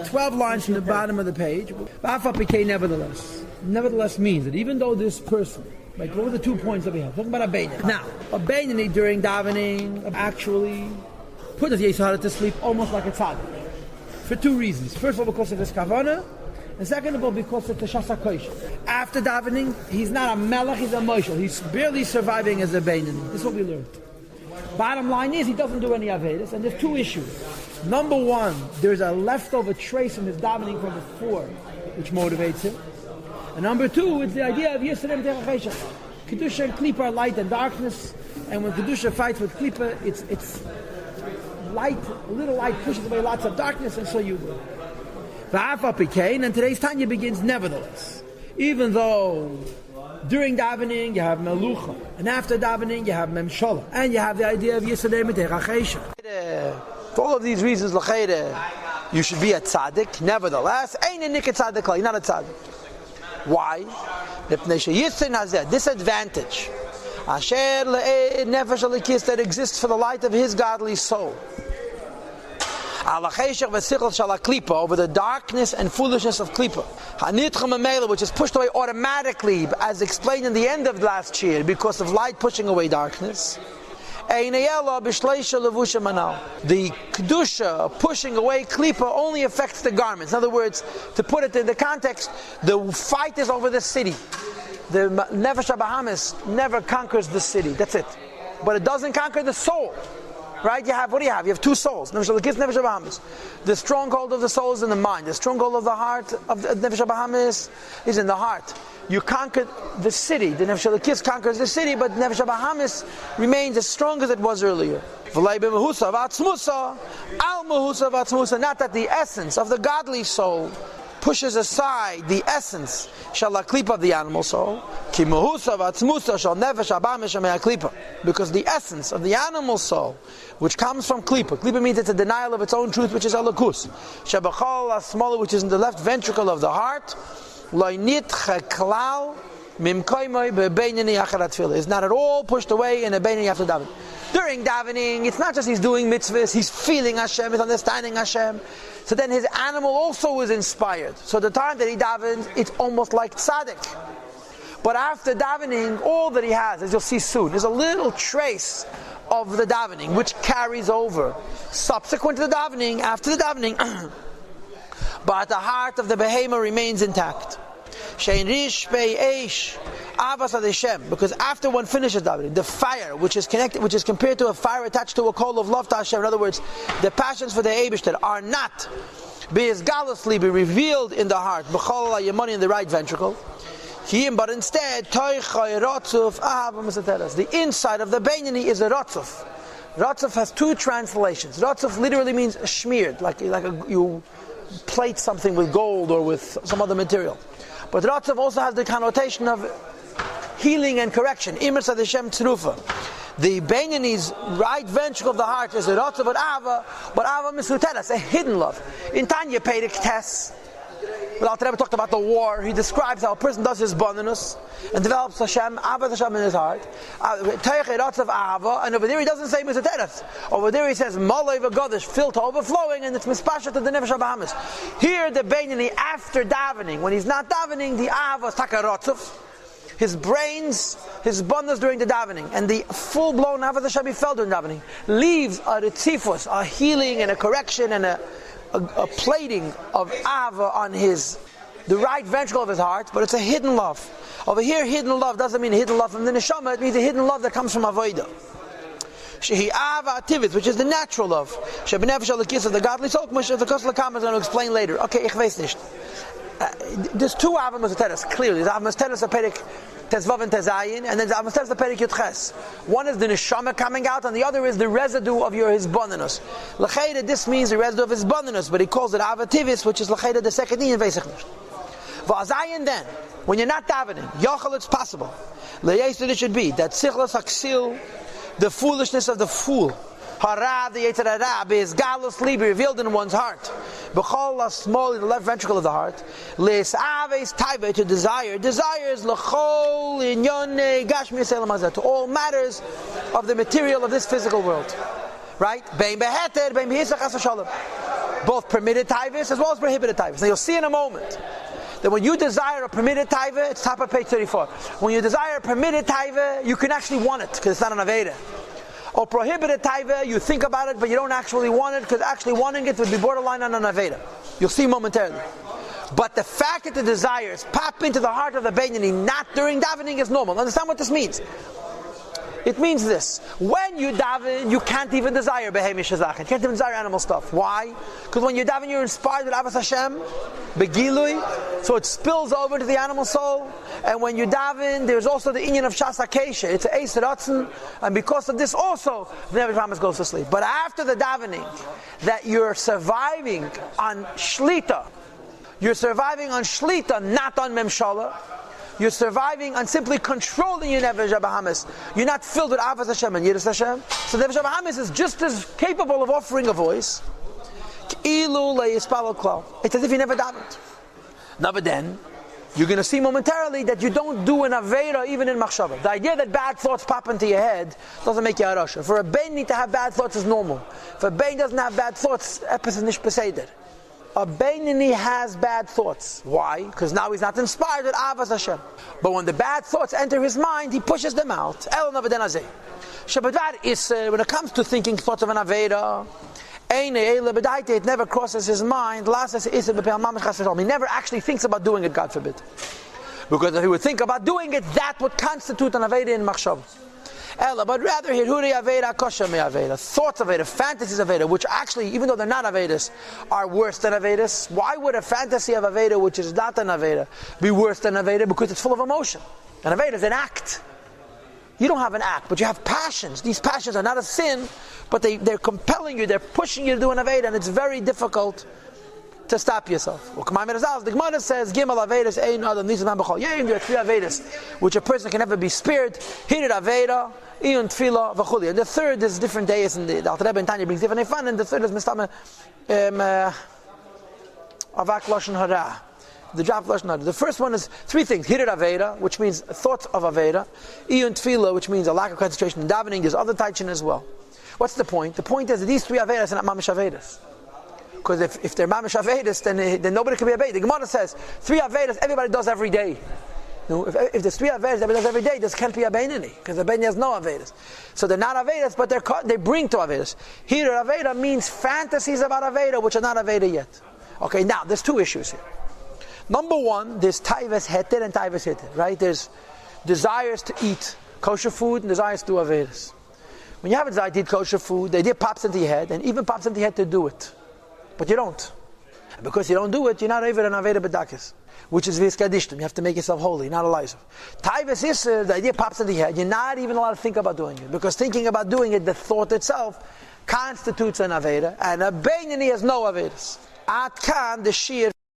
12 lines from the bottom of the page. Nevertheless. Nevertheless means that even though this person, like what were the 2 points that we have? Talking about a Beinani. Now, a Beinani during davening actually put his Yisrael to sleep almost like a tzaddik. For 2 reasons. First of all, because of his kavanah, and second of all, because of the Teshas HaKosh. After davening, he's not a melech, he's a moshel. He's barely surviving as a Beinani. This is what we learned. Bottom line is, he doesn't do any Avedas, and there's 2 issues. Number 1, there's a leftover trace in his davening from before, which motivates him. And number 2, it's the idea of Yisrael Terachesha. Kedusha and Klippa are light and darkness, and when Kedusha fights with Klippa, it's light, a little light pushes away lots of darkness, and so you will. And today's Tanya begins nevertheless. Even though during davening you have Melucha, and after davening you have Memshala, and you have the idea of Yisrael Terachesha. For all of these reasons, you should be a tzaddik. Nevertheless, ain't a nikah tzaddik, you're not a tzaddik. Why? Yisrael has that disadvantage. Asher le'ed nefesh alikis that exists for the light of his godly soul. Over the darkness and foolishness of Klippa. Which is pushed away automatically, as explained in the end of last year, because of light pushing away darkness. The Kedusha pushing away Klippa only affects the garments. In other words, to put it in the context, the fight is over the city. The Nefesh HaBahamis never conquers the city. That's it. But it doesn't conquer the soul. Right? What do you have? You have 2 souls. Nefesh HaBahamis. The stronghold of the soul is in the mind. The stronghold of the heart of the Nefesh HaBahamis is in the heart. You conquered the city. The Nefesh HaLekis conquers the city, but Nefesh HaBahamis remains as strong as it was earlier. Not that the essence of the godly soul pushes aside the essence Shalaklipa of the animal soul, because the essence of the animal soul, which comes from Klipa means it's a denial of its own truth, which is Alakus, which is in the left ventricle of the heart, is not at all pushed away in a Beinani after davening. During davening, it's not just he's doing mitzvahs, he's feeling Hashem, he's understanding Hashem. So then his animal also is inspired. So the time that he davens, it's almost like tzaddik. But after davening, all that he has, as you'll see soon, is a little trace of the davening, which carries over. Subsequent to the davening, after the davening, but the heart of the behemoth remains intact. Because after one finishes davening, the fire which is compared to a fire attached to a coal of love to Hashem, in other words, the passions for the Eibishter are not be revealed in the heart, in the right ventricle. But instead, the inside of the Beinani is a Ratzuf. Ratzuf has 2 translations. Ratzuf literally means smeared, like you plate something with gold or with some other material. But Ratzuf also has the connotation of healing and correction. Imr Sadeshem Tzrufa. The Beinani's right ventricle of the heart is a Ratzuf but Ava Misutelas, a hidden love. In Tanya Perek Tes, well, Alter Rebbe talked about the war. He describes how a person does his bonus and develops Hashem, Ava Hashem in his heart. And over there he doesn't say Misutelas. Over there he says Malay V'Godesh, filled to overflowing, and it's Mispasha to the Nefesh HaBahamis. Here the Beinani, after davening, when he's not davening, the Ava is Takarotzuf. His brains, his bonus during the davening, and the full-blown Ava Hashem he felt during davening, leaves a Ritzifus, a healing and a correction and a plating of Ava on the right ventricle of his heart, but it's a hidden love. Over here, hidden love doesn't mean hidden love from the neshama, it means a hidden love that comes from Avodah. Shehi Ava Teves, which is the natural love. Shebenefesh Alakis of the godly soul, which the Kosel Kam is going to explain later. Okay, ich weiß nicht. There's 2 Ava Mesuteres, clearly. There's Ava Mesuteres of Perek Tezvav and Tezayin, and then there's Ava Mesuteres of Perek Yudches. One is the neshama coming out, and the other is the residue of your hisbonenus. L'cheira, this means the residue of hisbonenus, but he calls it Ava Teves, which is l'cheira the second in Veisach nicht. V'azayin then, when you're not davening, Yochel, it's possible. L'yesed, it should be that Sichlas Haksil, the foolishness of the fool, Hara, the Yetzer Hara, is gallously revealed in one's heart. B'chol small in the left ventricle of the heart. Les aves taive, to desire. Desires l'chol inyone gashmi selam hazeh, to all matters of the material of this physical world. Right? Bein beheter, bein behisach as shalom. both permitted Teves as well as prohibited Teves. Now you'll see in a moment that when you desire a permitted Taiva, it's top of page 34. When you desire a permitted Taiva, you can actually want it because it's not an Aveda. Or prohibited Taiva, you think about it but you don't actually want it because actually wanting it would be borderline on an Aveda. You'll see momentarily. But the fact that the desires pop into the heart of the Beinani not during davening is normal. Understand what this means? It means this. When you daven, you can't even desire behemish hazach. You can't even desire animal stuff. Why? Because when you daven, you're inspired with Avas Hashem, begilui, so it spills over to the animal soul. And when you daven, there's also the inyan of Shas HaKesha. It's an Eis Ratzon, and because of this also, the Nebuch Hamas goes to sleep. But after the davening, that you're surviving on Shlita, you're surviving on Shlita, not on Memshala. You're surviving on simply controlling your Nefesh HaBahamis. You're not filled with Avas Hashem and Yiras Hashem. So Nefesh HaBahamis is just as capable of offering a voice. It's as if you never davened. Now but then, you're going to see momentarily that you don't do an Aveira even in Machshava. The idea that bad thoughts pop into your head doesn't make you a Rasha. For a Bein to have bad thoughts is normal. If a Bein doesn't have bad thoughts, Epis is Nish Peseder. A Beinani has bad thoughts. Why? Because now he's not inspired with Avas Hashem. But when the bad thoughts enter his mind, he pushes them out. When it comes to thinking thoughts of an Aveda, it never crosses his mind. He never actually thinks about doing it, God forbid. Because if he would think about doing it, that would constitute an Aveda in Machshav. But rather, thoughts of Aveda, fantasies of Aveda, which actually, even though they're not Avedas, are worse than Avedas. Why would a fantasy of Aveda, which is not an Aveda, be worse than Aveda? Because it's full of emotion. An Aveda is an act. You don't have an act, but you have passions. These passions are not a sin, but they're compelling you, they're pushing you to do an Aveda, and it's very difficult to stop yourself. The Gemara says, Gimel Avedas ein adam nizam b'chol. Yeah, there are 3 Avedas, which a person can never be spared. Hirit Aveda, Iyun Tefillah, v'chuli. And the third is different days, and the Alter Rebbe and Tanya brings different fun, and the third is Mistama Avak Lashon Hara. The drop Lashon Hara. The first one is 3 things. Hirit Aveda, which means thoughts of Aveda. Iyun Tefillah, which means a lack of concentration in davening. There's other taichin as well. What's the point? The point is that these 3 Avedas are not Mamish Avedas. Because if they're Mamish Avedas, then nobody can be a Beit. The Gemara says 3 Avedas everybody does every day. If there's 3 Avedas everybody does every day, this can't be a Beinani, because the Beinani has no Avedas. So they're not Avedas, but they bring to Avedas. Here, Aveda means fantasies about Aveda, which are not Aveda yet. Okay, now there's 2 issues here. Number 1, there's Teves Heter and Teves Heter, right? There's desires to eat kosher food and desires to do Avedas. When you have a desire to eat kosher food, the idea pops into your head, and even pops into your head to do it. But you don't. And because you don't do it, you're not over an Aveda B'dakis, which is Vizkadishtim. You have to make yourself holy, not a lizer. Taivas is, the idea pops into your head. You're not even allowed to think about doing it. Because thinking about doing it, the thought itself, constitutes an Aveda. And a Beinani has no Avedas. At Kan, the Shir